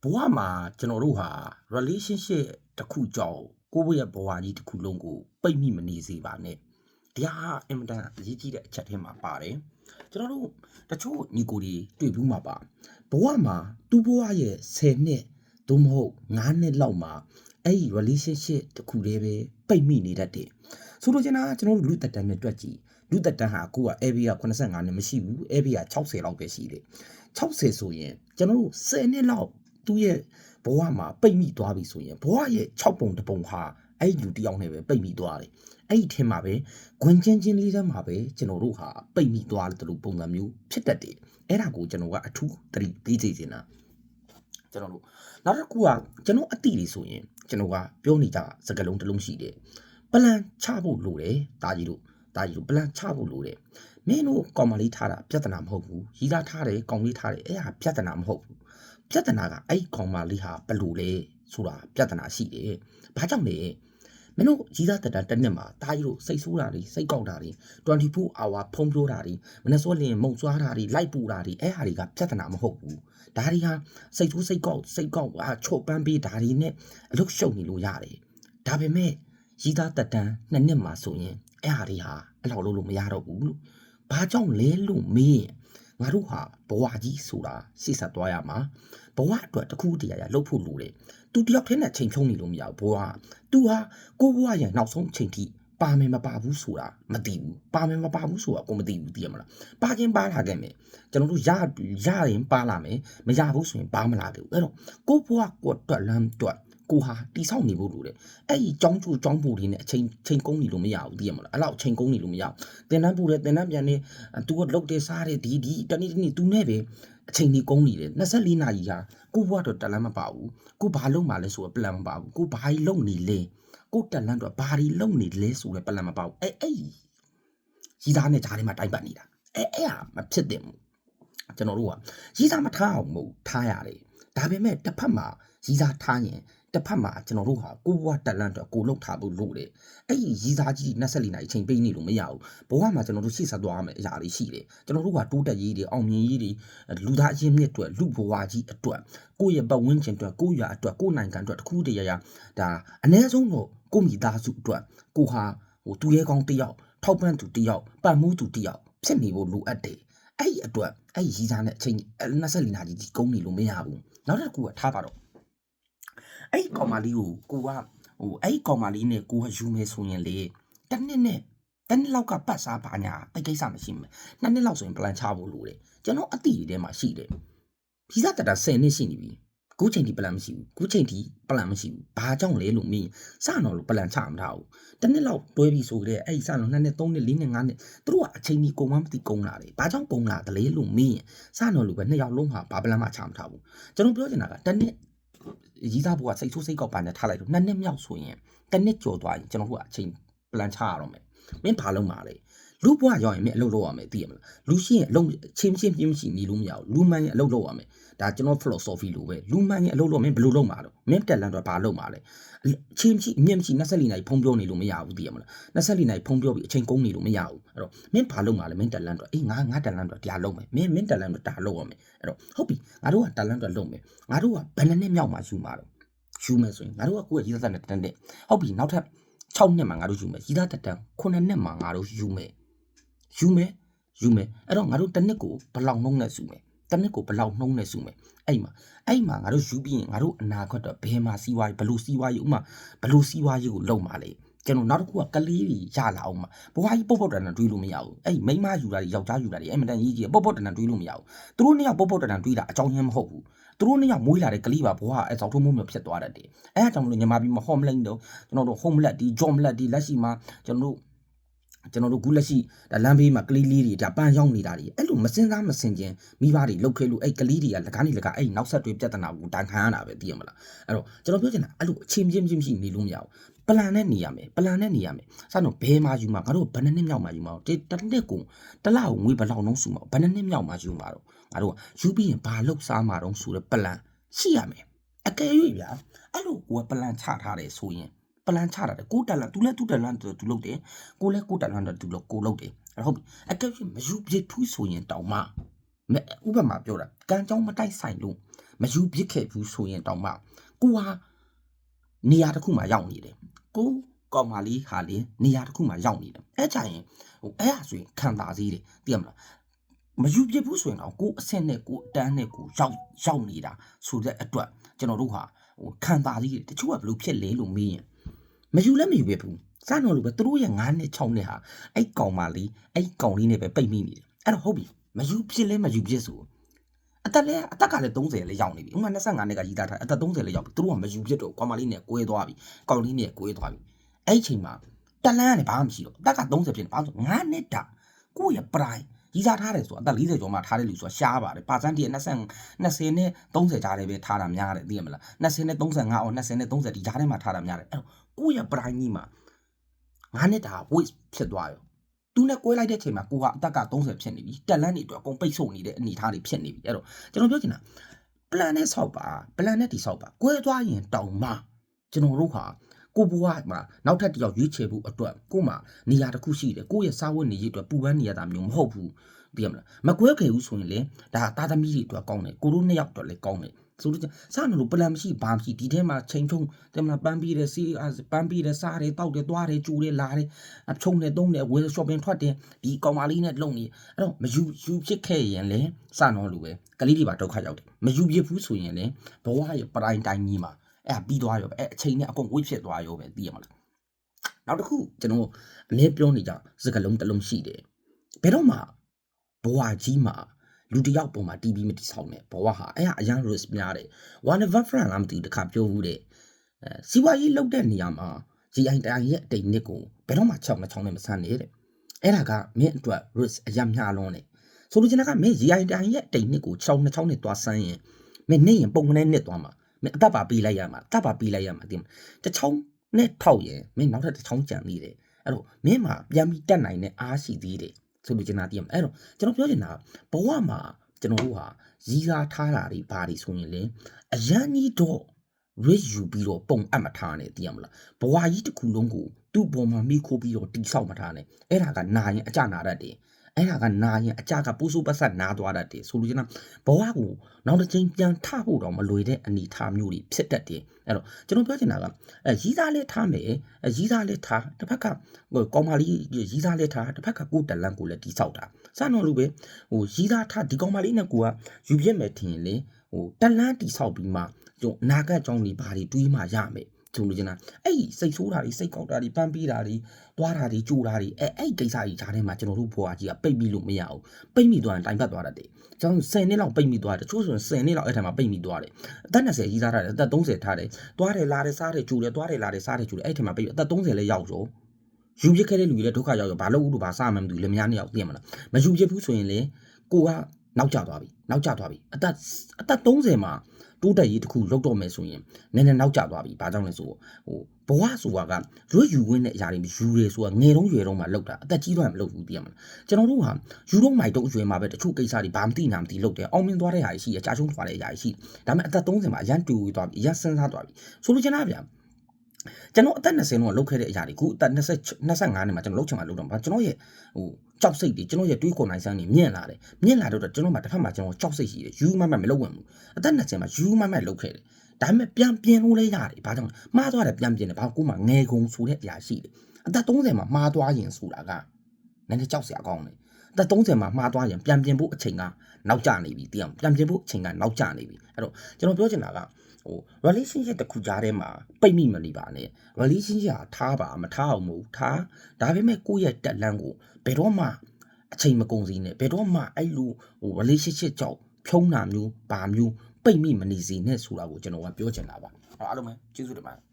ဘဝမှာကျွန်တော်တို့ဟာ relationship တစ်ခုကြောင့်ကိုယ့်ရဲ့ဘဝကြီးတစ်ခုလုံးကိုပိတ်မိမနေစေပါနဲ့တရားဟာအင်မတန်အရေးကြီးတဲ့အချက်ထဲမှာပါတယ်ကျွန်တော်တို့တချို့ညီကိုတွေတွေ့ဘူးမှာပါဘဝမှာသူ့ဘဝရဲ့10နှစ်သို့မဟုတ်9နှစ်လောက်မှာအဲ့ဒီ relationship တစ်ခုတည်းပဲပိတ်မိနေတတ်တယ်ဆိုလိုချင်တာကကျွန်တော်တို့လူသက်တမ်းနဲ့တွက်ကြည့်လူသက်တမ်းဟာအခုက AV က85နှစ်မရှိဘူး AV က60လောက်ပဲရှိတယ်60ဆိုရင်ကျွန်တော်တို့10နှစ်လောက်သူ့ရဲ့ဘဝမှာပိတ်မိသွားပြီဆိုရင်ဘဝရဲ့6ပုံတစ်ပုံဟာအဲ့ဒီလူတစ်ယောက်နဲ့ပဲပိတ်မိသွားတယ်အဲ့ဒီထဲမှာပဲဂွင်ချင်းချင်းလေးထဲမှာပဲကျွန်တော်တို့ဟာပိတ်မိသွားတယ်လို့ပုံစံမျိုးဖြစ်တတ်တယ်အဲ့ဒါကိုကျွန်တော်ကအထူးသတိပေးစေချင်တာကျွန်တော်တို့နောက်တစ်ခုကကျွန်တော်အတိတွေဆိုရင်ကျွန်တော်ကပြောနေကြစကားလုံးတစ်လုံးရှိတယ်ပလန်ချဖို့လိုတယ်တာကြီးတို့ပလန်ချဖို့လိုတယ်မင်းတို့ကောင်မလေးထားတာပြဿနာမဟုတ်ဘူးရီးသားထားတယ်ကောင်လေးထားတယ်အဲ့ဟာပြဿနာမဟုတ်ဘူးပြဿနာကအဲ့ကောင်မလေးဟာဘယ်လိုလဲဆိုတာပြဿနာရှိတယ်ဘာကြောင့်လဲမင်းတို့ရီးသားတက်တာတစ်နှစ်မှာတာကြီးတို့စိတ်ဆိုးတာတွေစိတ်ကောက်တာတွေ24 hour ဖုံးပြောတာတွေမနေ့စောလင်းမုံစွားတာတွေလိုက်ပူတာတွေအဲ့ဟာတွေကပြဿနာမဟုတ်ဘူးဒါတွေဟာစိတ်ဆိုးစိတ်ကောက်ချော့ပန်းပေးဒါတွေနဲ့အလုတ်ရှုပ်နေလို့ရတယ်ဒါပေမဲ့ရီးသားတက်တန်း2နှစ်မှာဆိုရင်အဲ့ဟာတွေဟာအဲ့လောက်လုပ်လို့မရတော့ဘူးလို့ဘာကြောင့်လဲလို့မေးရင်ငါတို့ဟာဘဝကြီးဆိုတာရှေ့ဆက်သွားရမှာဘဝအတွက်တစ်ခုတည်းရလှုပ်ဖို့လိုတယ်သူတယောက်တည်းနဲ့ချိန်ချုံနေလို့မရဘူးဘဝသူဟာကိုဘဝရဲ့နောက်ဆုံးချိန်ထိပါမယ်မပါဘူးဆိုတာမသိဘူးပါမယ်မပါဘူးဆိုတာကိုမသိဘူးသိရမလားပါခြင်းပါလာခဲ့မယ်ကျွန်တော်တို့ရရင်ပါလာမယ်မရဘူးဆိုရင်ပါမလာဘူးအဲ့တော့ကိုဘဝကိုတွက်လမ်းတွက်ကိုဟာတိဆောက်နေဖို့လိုတယ်အဲ့ဒီចောင်းကျူចောင်းပူတွေနဲ့အချိန်ကုန်းနေလို့မရဘူးသိရမလားအဲ့လောက်ချိန်ကုန်းနေလို့မရဘူးတင်တန်းပူတယ်တင်တန်းပြန်နေသူကလုတ်တယ်စားတယ်ဒီတနေ့သူနဲ့ပဲအချိန်ကြီးကုန်းနေတယ်24နာရီဟာကိုဘွားတော့တက်လန်းမပါဘူးကိုဘာလုပ်မှလဲဆိုတော့ plan မပါဘူးကိုဘာကြီးလုပ်နေလဲကိုတက်လန်းတော့ဘာကြီးလုပ်နေလဲဆိုတော့ plan မပါဘူးအဲ့ရီးသားနဲ့ဂျားထဲမှာတိုက်ပတ်နေတာအဲ့ဟာမဖြစ်တယ်မို့ကျွန်တော်တို့ကရီးသားမထားအောင်မို့ထားရတယ်ဒါပေမဲ့တစ်ဖက်မှာရီးသားထားရင်တစ်ဖက်မှာကျွန်တော်တို့ဟာကိုဘွားတက်လန်းတော့ကိုလုတ်ထားဖို့လိုတယ်အဲ့ဒီရီးသားကြီး24နာရီချိန်ပေးနေလို့မရဘူးဘဝမှာကျွန်တော်တို့ရှေ့ဆက်သွားရမယ်အရာတွေရှိတယ်ကျွန်တော်တို့ကတိုးတက်ရေးတွေအောင်မြင်ရေးတွေလူသားအချင်းမြစ်အတွက်လူဘဝကြီးအတွက်ကိုယ့်ရဲ့ပတ်ဝန်းကျင်အတွက်ကိုယ့်ရွာအတွက်ကိုယ့်နိုင်ငံအတွက်တစ်ခုတည်းရဒါအ ਨੇ ဆုံးတော့ကိုမိသားစုအတွက်ကိုဟာသူရဲကောင်းတစ်ယောက်ထောက်ပံ့သူတစ်ယောက်ပတ်မှုသူတစ်ယောက်ဖြစ်နေဖို့လိုအပ်တယ်အဲ့ဒီအတွက်အဲ့ဒီရီးသားနဲ့အချိန်24နာရီကြီးကုန်းနေလို့မရဘူးနောက်တစ်ခုကထားပါတော့အဲ့ဒီကောင်မလေးကိုကအဲ့ဒီကောင်မလေးနဲ့ကိုကယူမယ်ဆိုရင်လေတစ်နှစ်လောက်ကပတ်စားပါညာတိတ်ကိစ္စမရှိမယ်2နှစ်လောက်ဆိုရင် plan ချဖို့လိုတယ်ကျွန်တော်အတိတွေထဲမှာရှိတယ်ဗီဇတက်တာ10နှစ်ရှိနေပြီခုချိန်ထိ plan မရှိဘူးခုချိန်ထိ plan မရှိဘူးဘာကြောင့်လဲလို့မင်းစတော့လို့ plan ချမထားဘူးတစ်နှစ်လောက်တွဲပြီးဆိုကြတဲ့အဲ့ဒီစတော့2နှစ်3နှစ်4နှစ်5နှစ်သူတို့ကအချိန်ကြီးကုန်မှမသိကုန်လာတယ်ဘာကြောင့်ကုန်လာတယ်လဲလို့မင်းစတော့လို့ပဲ2ယောက်လုံးဟာဘာ plan မှချမထားဘူးကျွန်တော်ပြောချင်တာကတစ်နှစ်ရီးသားဘုကစိတ်ဆိုးစိတ်ကောက်ပါနဲ့ထားလိုက်တော့2နှစ်မြောက်ဆိုရင်တစ်နှစ်ကျော်သွားရင်ကျွန်တော်တို့ကအချိန် plan ချရတော့မယ်မင်းဘာလုပ်မှာလဲလူဘွားရောက်ရင်မင်းအလုပ်လုပ်ရမယ်သိရမလားလူရှိရင်အလုပ်ချင်းပြင်းမရှိနေလို့မရဘူးလူမှန်ရင်အလုပ်လုပ်ရမယ်ဒါကျွန်တော် philosophy လိုပဲလူမှန်ရင်အလုပ်လုပ်မင်းဘယ်လိုလုပ်မှာတော့မင်းတက်လန်တော့ဘာလုပ်မှာလဲချင်းမရှိအမြင့်မရှိ24နာရီဖုံးပြောနေလို့မရဘူးသိရမလား24နာရီဖုံးပြောပြီးအချိန်ကုန်နေလို့မရဘူးအဲ့တော့မင်းဘာလုပ်မှာလဲမင်းတက်လန်တော့အေးငါတက်လန်တော့တရားလုပ်မယ်မင်းတက်လန်တော့ဒါလုပ်ရမယ်အဲ့တော့ဟုတ်ပြီငါတို့ကတက်လန်တော့လုပ်မယ်ငါတို့ကဘယ်နှစ်မြောက်မှာယူမှာတော့ယူမယ်ဆိုရင်ငါတို့ကကိုယ့်ရဲ့ရည်သားနဲ့တန်းတဲ့ဟုတ်ပြီနောက်ထပ်6နှစ်မှာငါတို့ယူမယ်ရည်သားတက်တန်း9နှစ်မှာငါတို့ယူမယ်အဲ့တော့ငါတို့တစ်နှစ်ကိုဘယ်လောက်နှုံးနဲ့စုမယ်တစ်နှစ်ကိုဘယ်လောက်နှုံးနဲ့စုမယ်အဲ့မှာငါတို့ယူပြီးရင်ငါတို့အနာခွက်တော့ဘယ်မှာစီးပွားရေးဘယ်လိုစီးပွားရေးဥမာဘယ်လိုစီးပွားရေးကိုလုပ်မှာလဲကျွန်တော်နောက်တစ်ခုကကလေးတွေရလာအောင်မှာဘဝကြီးပုတ်တန်တွေးလို့မရဘူးအဲ့မိန်းမယူတာတွေယောက်ျားယူတာတွေအဲ့မတန်ကြီးကြီးပုတ်တန်တွေးလို့မရဘူးသူတို့နှစ်ယောက်ပုတ်တန်တွေးတာအကြောင်းရင်းမဟုတ်ဘူးသူတို့နှစ်ယောက်မွေးလာတဲ့ကလေးပါဘဝအဲ့စောက်ထုံးမိုးမျိုးဖြစ်သွားတတ်တယ်အဲ့ဒါကြောင့်မလို့ညီမပြီးမဟောမလိမ့်တော့ကျွန်တော်တို့ homelet ဒီ jomlet ဒီလက်ရှိမှာကျွန်တော်တို့ခုလက်ရှိဒါလမ်းဘေးမှာကလေးလေးတွေဒါပန်းရောက်နေတာတွေအဲ့လိုမစင်စားမစင်ချင်းမိဘတွေလှုပ်ခဲလို့အဲ့ကလေးတွေကလကားနေလကားအဲ့နောက်ဆက်တွဲပြဿနာကိုတန်ခံရတာပဲသိရမလားအဲ့တော့ကျွန်တော်ပြောချင်တာအဲ့လိုအချင်းချင်းမရှိနေလို့မရဘူးပလန်နဲ့နေရမယ်စတော့ဘဲမှာယူမှာငါတို့ဘယ်နှစ်မြောက်မှာယူမှာတစ်နှစ်ကိုတစ်လကိုငွေဘယ်လောက်နှုန်းစုမှာဘယ်နှစ်မြောက်မှာယူမှာတော့ငါတို့ယူပြီးရင်ဘာလုပ်စားမှာတော့ဆိုတော့ပလန်ရှိရမယ်အကယ်၍ဗျာအဲ့လိုကိုကပလန်ချထားတယ်ဆိုရင်ပလန်ချတာကိုတက်လန်သူလည်းသူတက်လန်သူလုပ်တယ်ကိုလည်းကိုတက်လန်သူလုပ်ကိုလုပ်တယ်အဲ့ဟုတ်ပြီအကယ်၍မယူပြစ်ထူးဆိုရင်တောင်မှဥပမာပြောတာကံကြောင်းမတိုက်ဆိုင်လို့မ မယူပစ်ခဲ့ဘူးဆိုရင်တောင်မှကိုဟာနေရာတစ်ခုမှာရောက်နေတယ်ကိုကောင်မလေးဟာလေနေရာတစ်ခုမှာရောက်နေတယ်အဲ့ကြရင်အဲ့ဟာဆိုရင်ခံတာစည်းတယ်သိရမလားမယူပစ်ဘူးဆိုရင်တော့ကိုအဆင့်နဲ့ကိုအတန်းနဲ့ကိုရောက်နေတာဆိုတဲ့အတွက်ကျွန်တော်တို့ဟာခံတာစည်းတယ်တချို့ကဘယ်လိုဖြစ်လဲလို့မေးရင်မယူလည်းမယူပစ်ဘူးစတော့လို့ပဲသူတို့ရဲ့9နှစ်6နှစ်ဟာအဲ့ကောင်မလေးအဲ့ကောင်လေးနဲ့ပဲပိတ်မိနေတယ်အဲ့တော့ဟုတ်ပြီမယူဖြစ်လဲမယူဖြစ်ဆိုအသက်ကလည်း30လည်းရောက်နေပြီဥမာ25နှစ်ကကြီးသားထားအသက်30လည်းရောက်ပြီသူတို့ကမယူဖြစ်တော့ကောင်မလေးနဲ့ကွဲသွားပြီကောင်လေးနဲ့ကွဲသွားပြီအဲ့အချိန်မှာတလန်းကနေဘာမှမရှိတော့အသက်က30ဖြစ်နေဘာလို့9နှစ်တာကိုယ့်ရဲ့ prime ကြီးစားထားတယ်ဆိုအသက်40ကျော်မှထားတဲ့လူဆိုတာရှားပါတယ်ပါစန်တီ20နဲ့30ကြားထဲပဲထားတာများတယ်သိရမလား20နဲ့35အော်20နဲ့30ဒီကြားထဲမှာထားတာများတယ်အဲ့တော့ကိုယ့်ရဲ့ prime ကြီးမှာ9နှစ်တာ waste ဖြစ်သွားရောသူနဲ့ကွဲလိုက်တဲ့ချိန်မှာကိုကအသက်က30ဖြစ်နေပြီတက်လန်းတွေအတွက်အကုန်ပိတ်ဆို့နေတဲ့အနေအထားတွေဖြစ်နေပြီအဲ့တော့ကျွန်တော်ပြောချင်တာ plan နဲ့ဆောက်ပါ plan နဲ့တိဆောက်ပါကွဲသွားရင်တောင်မှကျွန်တော်တို့ဟာကိုဘွားမှာနောက်ထပ်တစ်ယောက်ရွေးချယ်ဖို့အတွက်ကိုမှနေရာတစ်ခုရှိတယ်ကိုရဲ့စားဝတ်နေရေးအတွက်ပူပန်းနေရတာမျိုးမဟုတ်ဘူးသိရမလားမကွဲခဲ့ဘူးဆိုရင်လေဒါသားသမီးတွေအတွက်ကောင်းတယ်ကိုတို့နှစ်ယောက်အတွက်လည်းကောင်းတယ်ဆိုတော့စနလို့ plan မရှိဘာမရှိဒီထဲမှာချိန်ထုံးတယ်မလားပန်းပြီးတဲ့စီပန်းပြီးတဲ့စားတွေတောက်တယ်သွားတယ်ကျူတယ်လာတယ်အချုံနဲ့သုံးတယ်ဝယ် shopping ထွက်တယ်ဒီကောင်မလေးနဲ့လုံနေအဲ့တော့မယူဖြစ်ခဲ့ရင်လေစနော်လို့ပဲကလေးတွေပါဒုက္ခရောက်တယ်မယူဖြစ်ဘူးဆိုရင်လေဘဝရဲ့ပတိုင်းတိုင်းကြီးမှာအဲ့ပြီးသွားရောပဲအဲ့အချိန်နဲ့အကုန်ဝိတ်ဖြစ်သွားရောပဲသိရမလားနောက်တစ်ခုကျွန်တော်အလေးပြောနေကြစကလုံးတစ်လုံးရှိတယ်ဘယ်တော့မှဘဝကြီးမှာလူတယောက်ပုံမှာ TV မတိဆောင်နဲ့ဘဝဟာအဲ့ဟာအရန် risk များတယ် one of friend လားမသိဘူးတခါပြောဘူးတဲ့စီဝါကြီးလောက်တဲ့နေရာမှာ GI တိုင်းရဲ့အတိတ်နှစ်ကိုဘယ်တော့မှ6နဲ့6နဲ့မဆန်းနေတဲ့အဲ့ဒါကမင်းအတွက် risk အရန်များလုံးတယ်ဆိုလိုချင်တာကမင်း GI တိုင်းရဲ့အတိတ်နှစ်ကို6နဲ့6နဲ့သွားဆန်းရင်မင်းနေရင်ပုံကနေနှစ်သွားမှာမင်းအသက်ပါပေးလိုက်ရမှာအသက်ပါပေးလိုက်ရမှာတင်တချောင်းနဲ့ထောက်ရင်မင်းနောက်ထပ်တချောင်းကြံသေးတယ်အဲ့တော့မင်းမှာပြန်ပြီးတက်နိုင်တဲ့အားရှိသေးတယ်ဆိုလိုချင်တာတင်အဲ့တော့ကျွန်တော်ပြောချင်တာဘဝမှာကျွန်တော်တို့ဟာရီးစားထားတာတွေဘာတွေဆိုရင်လေအရန်ကြီးတော့ risk ယူပြီးတော့ပုံအပ်မထားနဲ့သိရမလားဘဝကြီးတစ်ခုလုံးကိုသူ့ပေါ်မှာမိခိုးပြီးတော့တိဆောက်မထားနဲ့အဲ့ဒါကနာရင်အကြနာတတ်တယ်အဲ့ဒါကနာရင်အကြကပူးစိုးပတ်ဆက်နာသွားတတ်တယ်ဆိုလိုချင်တာဘဝကိုနောက်တစ်ချိန်ပြန်ထဖို့တော့မလွယ်တဲ့အနေအထားမျိုးတွေဖြစ်တတ်တယ်အဲ့တော့ကျွန်တော်ပြောချင်တာကရီးစားလေးထားမယ်ရီးစားလေးထားတစ်ဖက်ကကောင်မလေးရီးစားလေးထားတစ်ဖက်ကကိုယ်တလန့်ကိုလည်းတိဆောက်တာစတော့လို့ပဲရီးစားထားဒီကောင်မလေးနဲ့ကိုကယူပြစ်မယ်ထင်ရင်လေတလန့်တိဆောက်ပြီးမှနာကကြောင်းတွေဘာတွေတွေးမှရမယ်ဆိုလို့ချင်တာအဲ့စိတ်ဆိုးတာတွေစိတ်ကောက်တာတွေပန်းပြီးတာတွေသွားတာတွေကြိုတာတွေအဲ့ကိစ္စကြီးဈာထဲမှာကျွန်တော်တို့ဘွားကြီးကပိတ်ပြီးလို့မရဘူးပိတ်မိသွားရင်တိုင်ပတ်သွားတတ်တယ်ကျွန်တော်10နှစ်လောက်ပိတ်မိသွားတယ်တချို့ဆိုရင်10နှစ်လောက်အဲ့ထက်မှာပိတ်မိသွားတယ်အသက်20ကြီးသားထားတယ်အသက်30ထားတယ်သွားတယ်လာတယ်စားတယ်ကြိုတယ်သွားတယ်လာတယ်စားတယ်ကြိုတယ်အဲ့ထက်မှာပိတ်အသက်30လည်းရောက်ရောယူပြစ်ခဲ့တဲ့လူတွေလည်းဒုက္ခရောက်ရောဘာလို့လို့ဘာစားမှမသိဘူးလည်းမရနှစ်ယောက်သိရမလားမယူပြစ်ဘူးဆိုရင်လေကိုကနောက်ကျသွားပြီအသက်30မှာတိုးတက်ရေးတစ်ခုလောက်တော့မယ်ဆိုရင်နည်းနည်းနောက်ကျသွားပြီဘာကြောင့်လဲဆိုဘဝဆိုတာကရွေးယူဝင်းတဲ့အရာတွေယူရဲဆိုတာငယ်တုန်းရွယ်တုန်းမှာလောက်တာအသက်ကြီးသွားရင်မလုပ်ဘူးသိရမလားကျွန်တော်တို့ဟာယူတော့မိုက်တော့အရွယ်မှာပဲတချို့ကိစ္စတွေဘာမှမသိနာမသိလုပ်တယ်အောင်မြင်သွားတဲ့ဟာရှိရကြာချုံးသွားတဲ့အရာရှိဒါပေမဲ့အသက်30မှာအရန်တူသွားပြီအရန်စဉ်းစားသွားပြီဆိုလိုချင်တာဗျာကျွန်တော်အသက်20လောက်လုပ်ခဲ့တဲ့အရာတွေခုအသက်25နှစ်မှာကျွန်တော်လုပ်ချင်မှလုပ်တော့ကျွန်တော်ရဲ့ကြောက်စိတ်တွေကျွန်တော်ရဲ့တွေးခေါ်နိုင်စမ်းတွေမြင့်လာတယ်တော့ကျွန်တော်မှတစ်ဖက်မှာကျွန်တော်ကြောက်စိတ်ရှိတယ်ယူမမမလုပ်ဝင်ဘူးအသက်20မှာယူမမလုပ်ခဲ့တယ်ဒါပေမဲ့ပြန်ပြင်လို့လည်းရတယ်ဘာကြောင့်မှားသွားတယ်ပြန်ပြင်တယ်ဘာကိုမှငယ်ကုန်ဆိုတဲ့အရာရှိတယ်အသက်30မှာမှားသွားရင်ဆိုတာကနည်းနည်းကြောက်စရာကောင်းတယ်အသက်30မှာမှားသွားရင်ပြန်ပြင်ဖို့အချိန်ကနောက်ကျနေပြီသိအောင်ပြန်ပြင်ဖို့အချိန်ကနောက်ကျနေပြီအဲ့တော့ကျွန်တော်ပြောချင်တာကrelationship တစ်ခုကြားထဲမှာပိတ်မိမနေပါနဲ့ relationship ထားပါမထားအောင်မဟုတ်ထားဒါပေမဲ့ကိုယ့်ရဲ့တက်လန်းကိုဘယ်တော့မှအချိန်မကုန်စေနဲ့ဘယ်တော့မှအဲ့လိုrelationship ကြောင့်ဖြုံးတာမျိုးဘာမျိုးပိတ်မိမနေစေနဲ့ဆိုတာကိုကျွန်တော်ကပြောချင်တာပါအားလုံးပဲကျေးဇူးတင်ပါတယ်